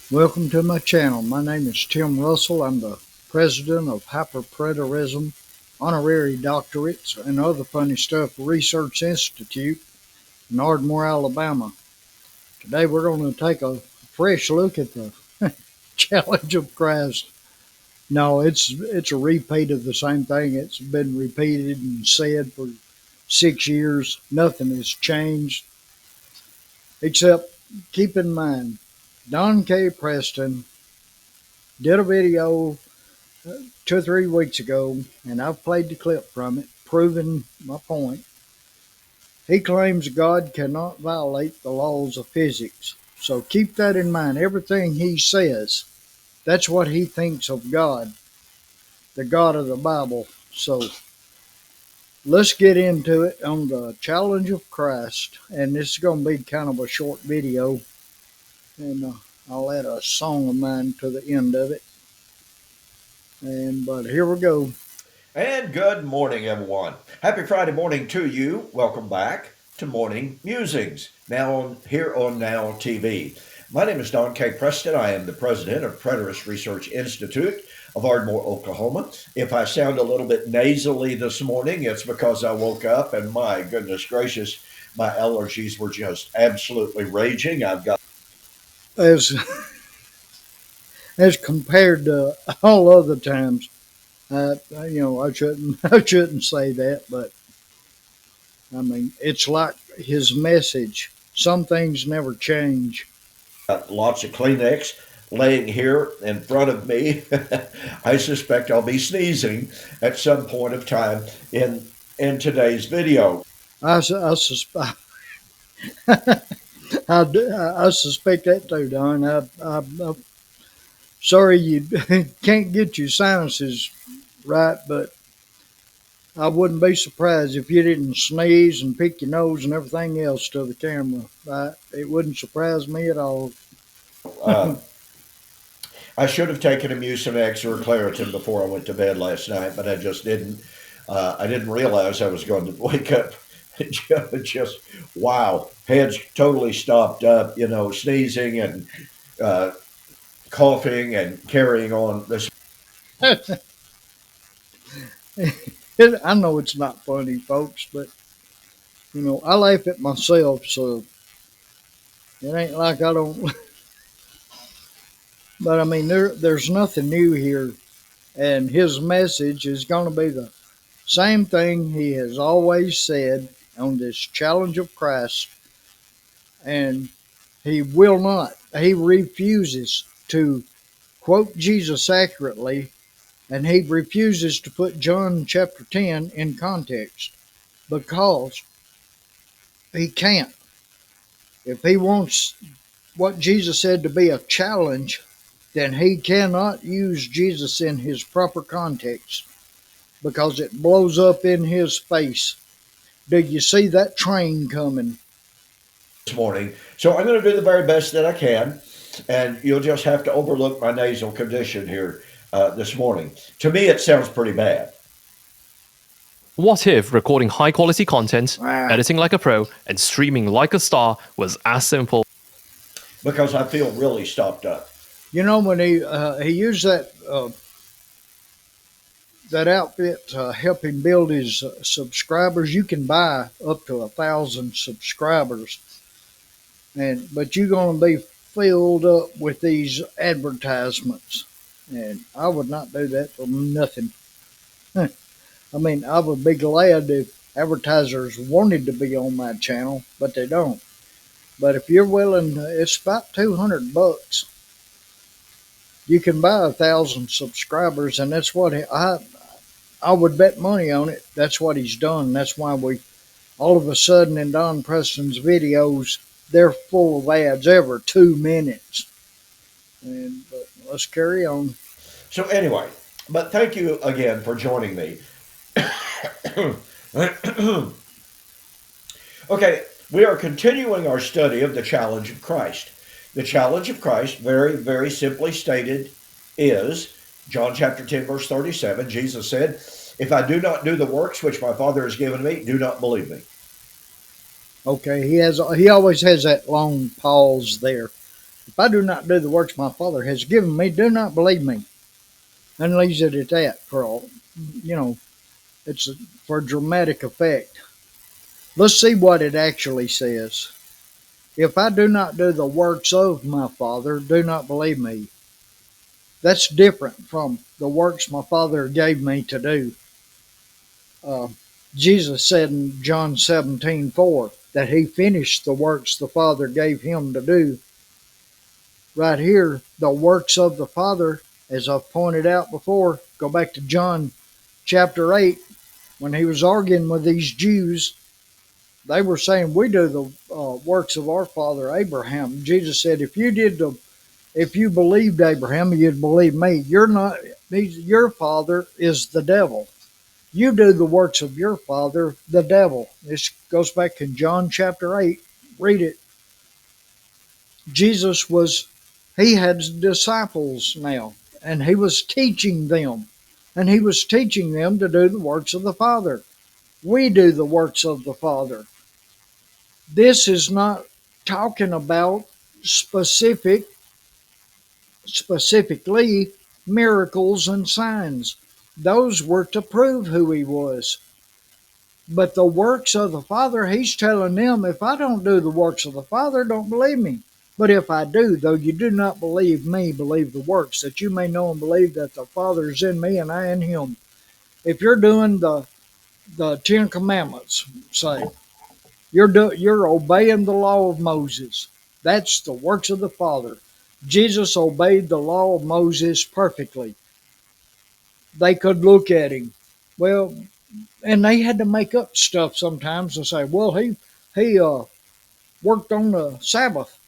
Welcome to my channel. My name is Tim Russell. I'm the president of Hyperpreterism, Honorary Doctorates, and other funny stuff Research Institute in Ardmore, Alabama. Today we're going to take a fresh look at the challenge of Christ. No, it's a repeat of the same thing. It's been repeated and said for 6 years. Nothing has changed, except keep in mind, Don K. Preston did a video 2 or 3 weeks ago, and I've played the clip from it, proving my point. He claims God cannot violate the laws of physics. So keep that in mind. Everything he says, that's what he thinks of God, the God of the Bible. So let's get into it on the challenge of Christ. And this is going to be kind of a short video. And I'll add a song of mine to the end of it. But here we go. And good morning, everyone. Happy Friday morning to you. Welcome back to Morning Musings, here on Now TV. My name is Don K. Preston. I am the president of Preterist Research Institute of Ardmore, Oklahoma. If I sound a little bit nasally this morning, it's because I woke up and my goodness gracious, my allergies were just absolutely raging. I've got As as compared to all other times. I shouldn't I shouldn't say that, but I mean it's like his message. Some things never change. lots of Kleenex laying here in front of me. I suspect I'll be sneezing at some point of time in today's video. I suspect I suspect that too, Don. I'm sorry you can't get your sinuses right, but I wouldn't be surprised if you didn't sneeze and pick your nose and everything else to the camera. Right? It wouldn't surprise me at all. Uh, I should have taken a Mucinex or a Claritin before I went to bed last night, but I just didn't. I didn't realize I was going to wake up. Just wow, head's totally stopped up. Sneezing and uh, coughing and carrying on this. I know it's not funny, folks, but I laugh at myself, so it ain't like I don't. But I mean, there's nothing new here, and his message is going to be the same thing he has always said on this challenge of Christ, and he will not. He refuses to quote Jesus accurately, and he refuses to put John chapter 10 in context because he can't. If he wants what Jesus said to be a challenge, then he cannot use Jesus in his proper context because it blows up in his face. Do you see that train coming? This morning. So I'm going to do the very best that I can, and you'll just have to overlook my nasal condition here this morning. To me, it sounds pretty bad. What if recording high quality content, Ah, editing like a pro, and streaming like a star was as simple? Because I feel really stopped up. when he used that outfit to help him build his subscribers, you can buy up to 1,000 subscribers, but you're going to be filled up with these advertisements, and I would not do that for nothing. I mean, I would be glad if advertisers wanted to be on my channel, but they don't. But if you're willing, it's about $200. You can buy 1,000 subscribers, and that's what I would bet money on it. That's what he's done. That's why we all of a sudden in Don Preston's videos they're full of ads every 2 minutes. But let's carry on. So, anyway, but thank you again for joining me. Okay, we are continuing our study of the challenge of Christ. The challenge of Christ, very, very simply stated, is John chapter 10, verse 37. Jesus said, "If I do not do the works which my Father has given me, do not believe me." Okay, he always has that long pause there. If I do not do the works my Father has given me, do not believe me. And leaves it at that for all, you know, it's for dramatic effect. Let's see what it actually says. If I do not do the works of my Father, do not believe me. That's different from the works my Father gave me to do. Uh, Jesus said in John 17:4 that he finished the works the Father gave him to do. Right here, the works of the Father, as I've pointed out before, go back to John chapter 8, when he was arguing with these Jews. They were saying, we do the works of our father Abraham. Jesus said, if you believed Abraham, you'd believe me. You're not. Your father is the devil. You do the works of your father, the devil. This goes back in John chapter 8. Read it. Jesus he had disciples now, and he was teaching them. And he was teaching them to do the works of the Father. We do the works of the Father. This is not talking about specifically miracles and signs. Those were to prove who he was. But the works of the Father, he's telling them, if I don't do the works of the Father, don't believe me. But if I do, though you do not believe me, believe the works, that you may know and believe that the Father is in me and I in him. If you're doing the Ten Commandments, say, you're obeying the law of Moses. That's the works of the Father. Jesus obeyed the law of Moses perfectly. They could look at him. Well, and they had to make up stuff sometimes and say, well, he worked on the Sabbath.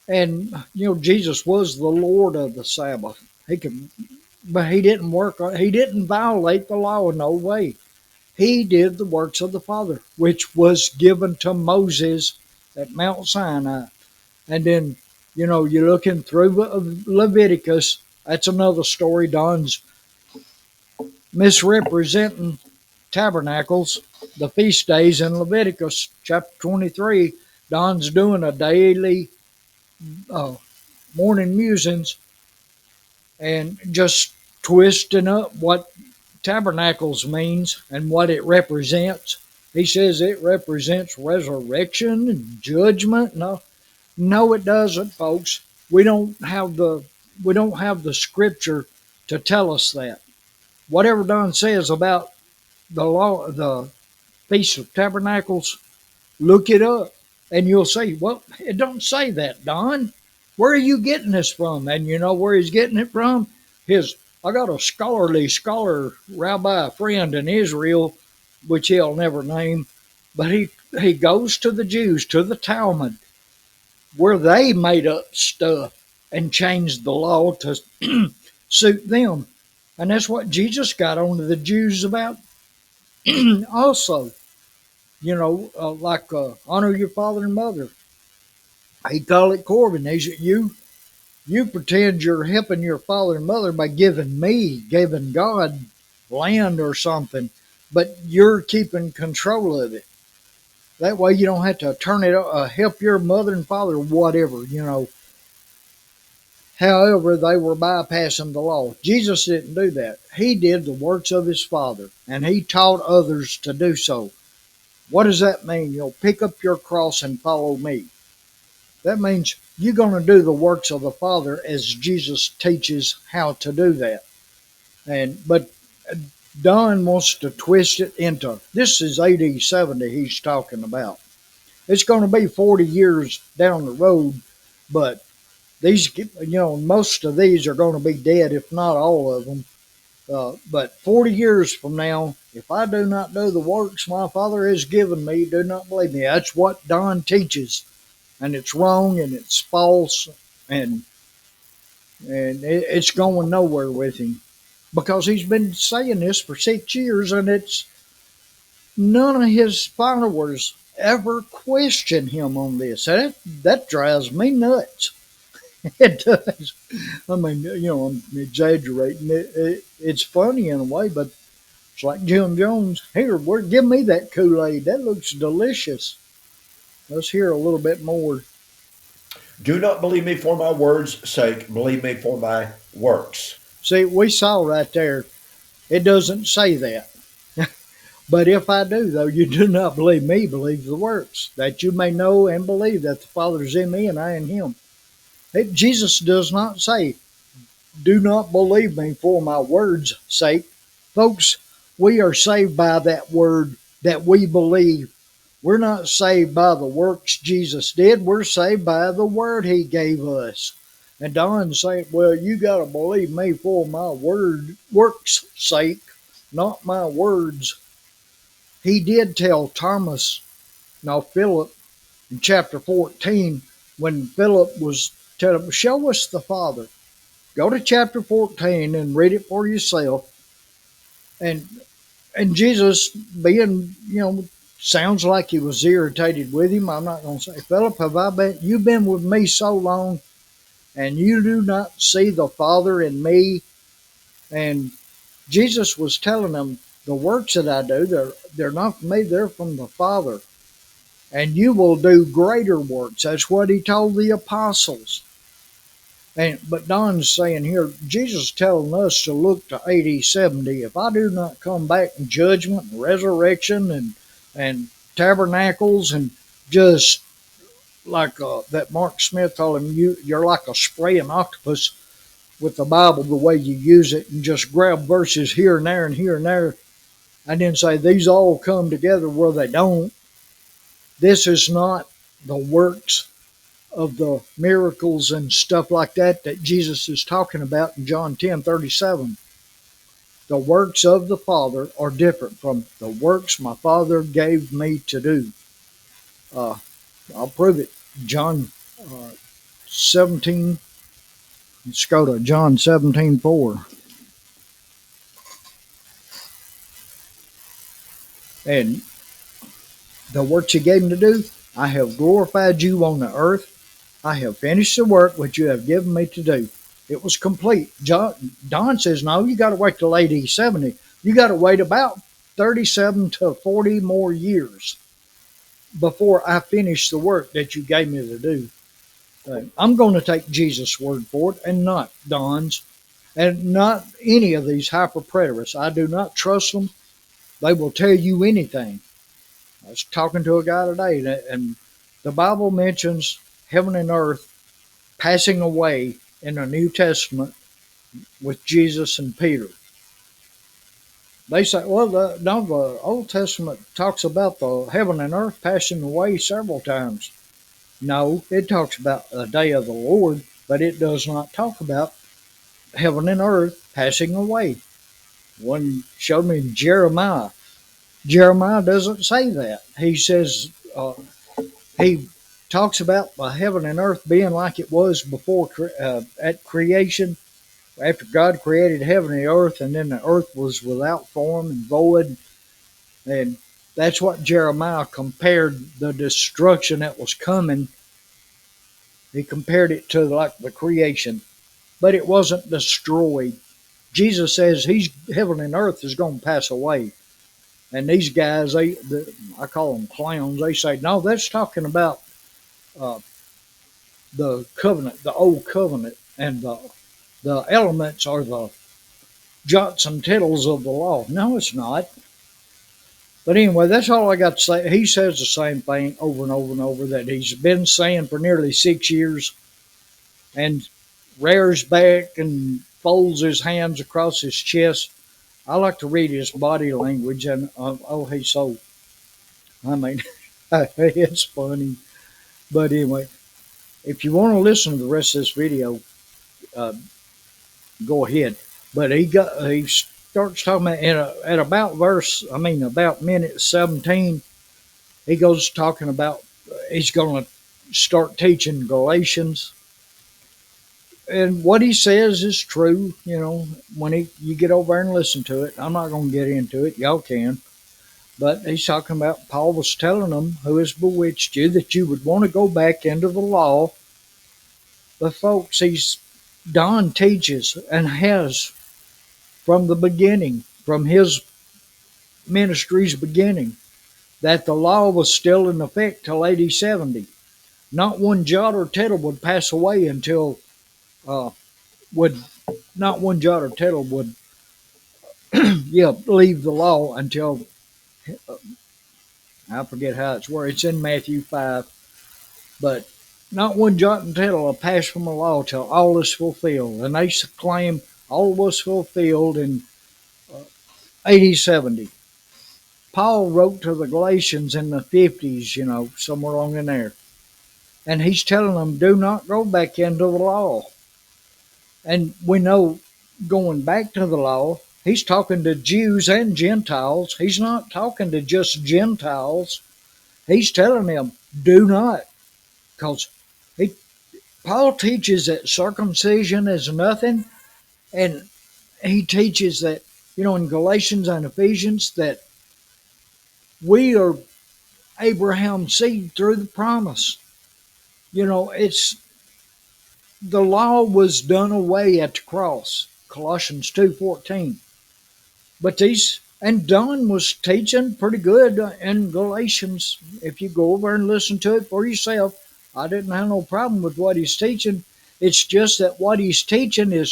And, Jesus was the Lord of the Sabbath. But he didn't he didn't violate the law in no way. He did the works of the Father, which was given to Moses at Mount Sinai. And then, you're looking through Leviticus. That's another story. Don's misrepresenting tabernacles, the feast days in Leviticus chapter 23. Don's doing a daily uh, morning musings and just twisting up what tabernacles means and what it represents. He says it represents resurrection and judgment. No, it doesn't, folks. We don't have the scripture to tell us that. Whatever Don says about the Feast of Tabernacles, look it up, and you'll see. Well, it don't say that, Don. Where are you getting this from? And you know where he's getting it from? I got a scholar rabbi friend in Israel, which he'll never name, but he goes to the Jews, to the Talmud, where they made up stuff and changed the law to suit them. And that's what Jesus got on to the Jews about also. Honor your father and mother. He called it Corbin. He said, you pretend you're helping your father and mother by giving God land or something, but you're keeping control of it. That way you don't have to turn it, help your mother and father, whatever. However, they were bypassing the law. Jesus didn't do that. He did the works of his Father, and he taught others to do so. What does that mean? Pick up your cross and follow me. That means you're going to do the works of the Father as Jesus teaches how to do that. But Don wants to twist it into, this is AD 70 he's talking about. It's going to be 40 years down the road, but most of these are going to be dead, if not all of them. But 40 years from now, if I do not do the works my Father has given me, do not believe me. That's what Don teaches, and it's wrong and it's false, and it's going nowhere with him because he's been saying this for 6 years, and it's none of his followers ever question him on this. That drives me nuts. It does. I mean, I'm exaggerating. It's funny in a way, but it's like Jim Jones. Here, give me that Kool-Aid. That looks delicious. Let's hear a little bit more. Do not believe me for my words' sake, believe me for my works. See, we saw right there, it doesn't say that. But if I do, though, you do not believe me, believe the works, that you may know and believe that the Father is in me and I in him. Jesus does not say, do not believe me for my word's sake. Folks, we are saved by that word that we believe. We're not saved by the works Jesus did. We're saved by the word he gave us. And Don's saying, well, you got to believe me for my works' sake, not my words. He did tell Philip, in chapter 14, when Philip was telling him, show us the Father. Go to chapter 14 and read it for yourself. And Jesus, being, sounds like he was irritated with him. I'm not going to say, Philip, you've been with me so long and you do not see the Father in me? And Jesus was telling them, the works that I do, they're not from me, they're from the Father. And you will do greater works. That's what he told the apostles. But Don's saying here, Jesus is telling us to look to AD 70. If I do not come back in judgment and resurrection and tabernacles and just like that Mark Smith told him, you're like a spraying octopus with the Bible the way you use it and just grab verses here and there and here and there. I didn't say these all come together where they don't. This is not the works of the miracles and stuff like that Jesus is talking about in John 10:37. The works of the Father are different from the works my Father gave me to do. I'll prove it. John 17. Let's go to John 17:4. And the works you gave me to do, I have glorified you on the earth. I have finished the work which you have given me to do. It was complete. Don says, no, you got to wait till AD 70. You got to wait about 37 to 40 more years before I finish the work that you gave me to do. I'm going to take Jesus' word for it and not Don's and not any of these hyper-preterists. I do not trust them. They will tell you anything. I was talking to a guy today, and the Bible mentions heaven and earth passing away in the New Testament with Jesus and Peter. They say, well, the Old Testament talks about the heaven and earth passing away several times. No, it talks about the day of the Lord, but it does not talk about heaven and earth passing away. One showed me Jeremiah. Jeremiah doesn't say that. He says, he talks about the heaven and earth being like it was before at creation, after God created heaven and the earth, and then the earth was without form and void. And that's what Jeremiah compared the destruction that was coming. He compared it to like the creation, but it wasn't destroyed. Jesus says heaven and earth is going to pass away. And these guys, I call them clowns, they say, no, that's talking about the covenant, the old covenant, and the elements are the jots and tittles of the law. No, it's not. But anyway, that's all I got to say. He says the same thing over and over and over that he's been saying for nearly 6 years, and rears back and folds his hands across his chest. I like to read his body language, and he's so, I mean, it's funny. But anyway, if you want to listen to the rest of this video, go ahead. But he starts talking about about minute 17. He goes talking about he's going to start teaching Galatians, and what he says is true. When you get over and listen to it, I'm not going to get into it. Y'all can. But he's talking about Paul was telling them who has bewitched you that you would want to go back into the law. But folks, Don teaches and has from the beginning, from his ministry's beginning, that the law was still in effect till AD 70. not one jot or tittle would pass away until uh, would not one jot or tittle would leave the law until I forget how it's where it's in Matthew 5, but not one jot and tittle will pass from the law till all is fulfilled. And they claim all was fulfilled in AD 70. Paul wrote to the Galatians in the 50s, somewhere along in there. And he's telling them, do not go back into the law. And we know going back to the law, he's talking to Jews and Gentiles. He's not talking to just Gentiles. He's telling them, do not. Because Paul teaches that circumcision is nothing. And he teaches that, in Galatians and Ephesians, that we are Abraham's seed through the promise. It's the law was done away at the cross, Colossians 2:14. But Don was teaching pretty good in Galatians. If you go over and listen to it for yourself, I didn't have no problem with what he's teaching. It's just that what he's teaching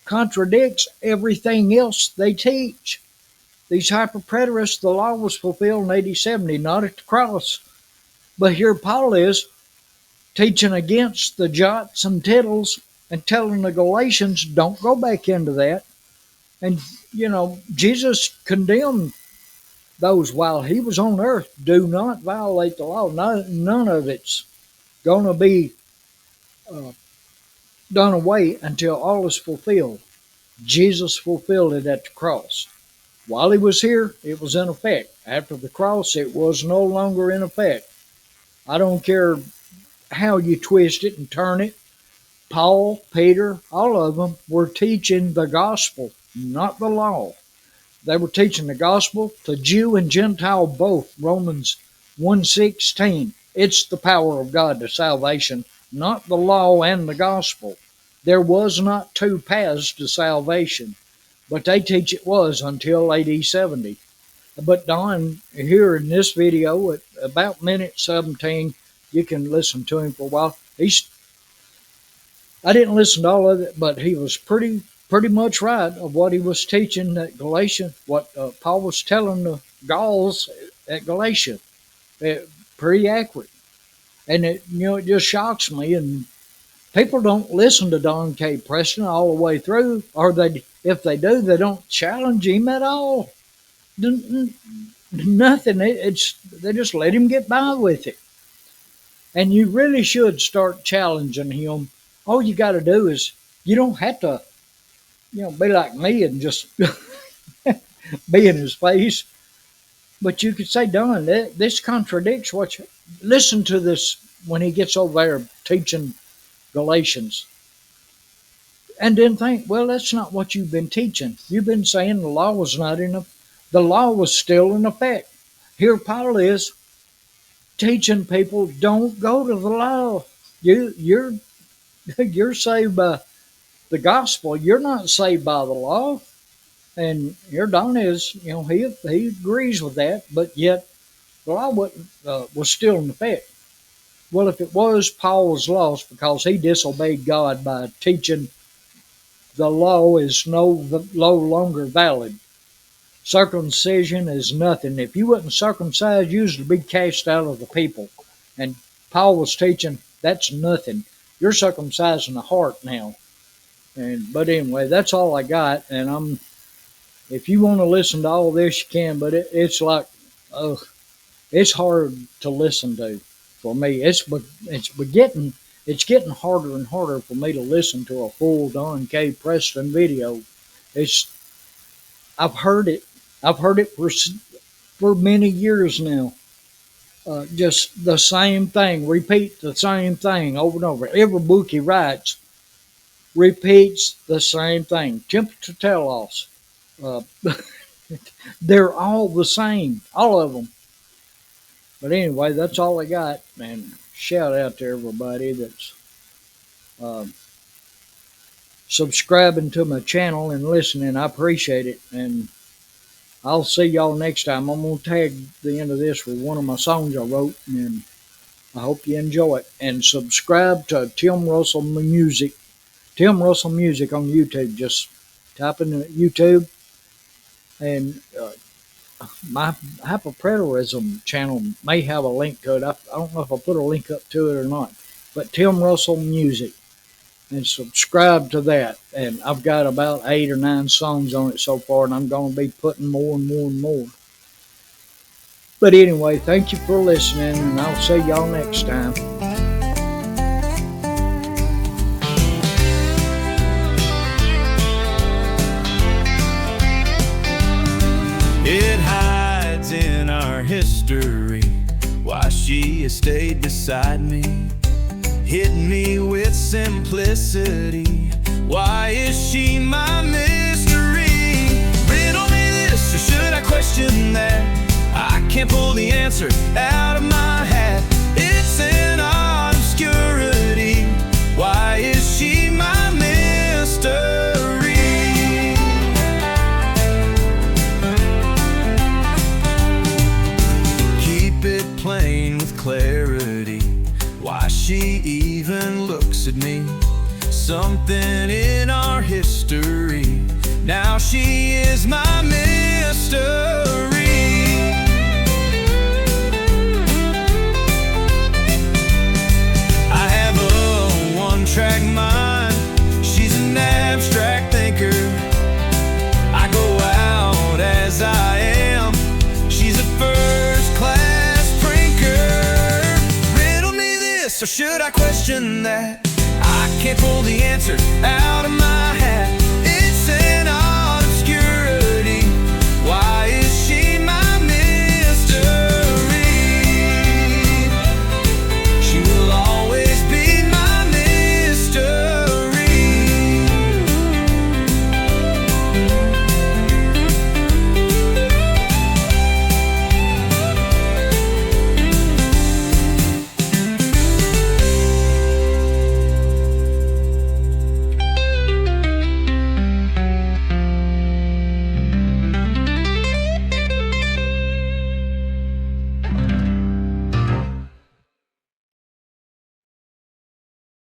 contradicts everything else they teach. These hyper-preterists, the law was fulfilled in AD 70, not at the cross. But here Paul is teaching against the jots and tittles and telling the Galatians, don't go back into that. And, Jesus condemned those while he was on earth. Do not violate the law. None of it's going to be done away until all is fulfilled. Jesus fulfilled it at the cross. While he was here, it was in effect. After the cross, it was no longer in effect. I don't care how you twist it and turn it. Paul, Peter, all of them were teaching the gospel, not the law. They were teaching the gospel to Jew and Gentile both. Romans 1:16. It's the power of God to salvation, not the law and the gospel. There was not two paths to salvation, but they teach it was until AD 70. But Don, here in this video, at about minute 17, you can listen to him for a while. I didn't listen to all of it, but he was pretty much right of what he was teaching at Galatia, what Paul was telling the Gauls at Galatia. Pretty accurate. And it just shocks me. And people don't listen to Don K. Preston all the way through, or if they do, they don't challenge him at all. Nothing. They just let him get by with it. And you really should start challenging him. All you got to do is, you don't have to, be like me and just be in his face. But you could say, Don, this contradicts what you... Listen to this when he gets over there teaching Galatians. And then think, well, that's not what you've been teaching. You've been saying the law was not the law was still in effect. Here Paul is teaching people, don't go to the law. You're saved by the gospel. You're not saved by the law. And here Don is, he agrees with that, but yet the law was still in effect. Well, if it was, Paul was lost because he disobeyed God by teaching the law is no longer valid. Circumcision is nothing. If you wasn't circumcised, you was to be cast out of the people. And Paul was teaching that's nothing. You're circumcised in the heart now. But anyway, that's all I got. And if you want to listen to all this, you can. But it's like, it's hard to listen to for me. It's getting harder and harder for me to listen to a full Don K. Preston video. I've heard it for many years now. Just the same thing, repeat the same thing over and over. Every book he writes repeats the same thing. Temperature telos. They're all the same, all of them. But anyway, that's all I got. And shout out to everybody that's subscribing to my channel and listening. I appreciate it. And I'll see y'all next time. I'm going to tag the end of this with one of my songs I wrote. And I hope you enjoy it. And subscribe to Tim Russell Music. Tim Russell Music on YouTube. Just type in YouTube. And my hyperpreterism channel may have a link to it. I don't know if I put a link up to it or not. But Tim Russell Music. And subscribe to that. And I've got about 8 or 9 songs on it so far, and I'm going to be putting more and more and more. But anyway, thank you for listening, and I'll see y'all next time. It hides in our history why she has stayed beside me. Hit me with simplicity. Why is she my mystery? Riddle me this, or should I question that? I can't pull the answer out of my hat. It's an obscurity. Why is she my mystery? Keep it plain with clarity. Why she even looks at me. Something in our history. Now she is my mystery. I have a one-track mind. She's an abstract thinker. I go out as I am. She's a first-class prinker. Or should I question that? I can't pull the answer out